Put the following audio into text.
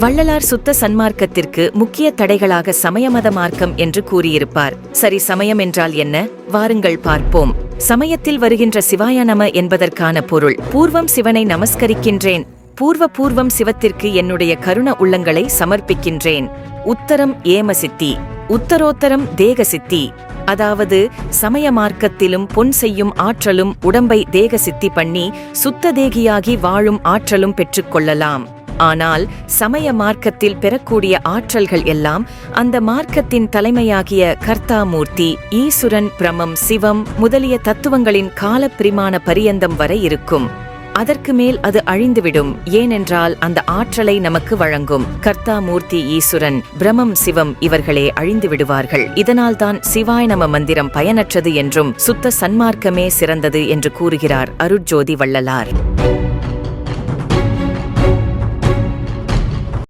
வள்ளலார் சுத்த சன்மார்க்கத்திற்கு முக்கிய தடைகளாக சமயமத மார்க்கம் என்று கூறியிருப்பார். சரி, சமயம் என்றால் என்ன? வாருங்கள் பார்ப்போம். சமயத்தில் வருகின்ற சிவாய நம என்பதற்கான பொருள், பூர்வம் சிவனை நமஸ்கரிக்கின்றேன், பூர்வம் சிவத்திற்கு என்னுடைய கருண உள்ளங்களை சமர்ப்பிக்கின்றேன். உத்தரம் ஏமசித்தி, உத்தரோத்தரம் தேகசித்தி. அதாவது சமய மார்க்கத்திலும் பொன் செய்யும் ஆற்றலும் உடம்பை தேகசித்தி பண்ணி சுத்த தேகியாகி வாழும் ஆற்றலும் பெற்றுக்கொள்ளலாம். ஆனால் சமய மார்க்கத்தில் பெறக்கூடிய ஆற்றல்கள் எல்லாம் அந்த மார்க்கத்தின் தலைமையாகிய கர்த்தாமூர்த்தி, ஈசுரன், பிரமம், சிவம் முதலிய தத்துவங்களின் கால பிரிமாண பரியந்தம் வரை இருக்கும். அதற்கு மேல் அது அழிந்துவிடும். ஏனென்றால் அந்த ஆற்றலை நமக்கு வழங்கும் கர்த்தாமூர்த்தி, ஈசுரன், பிரமம், சிவம் இவர்களே அழிந்து விடுவார்கள். இதனால்தான் சிவாய நம மந்திரம் பயனற்றது என்றும் சுத்த சன்மார்க்கமே சிறந்தது என்று கூறுகிறார் அருட்ஜோதி வள்ளலார்.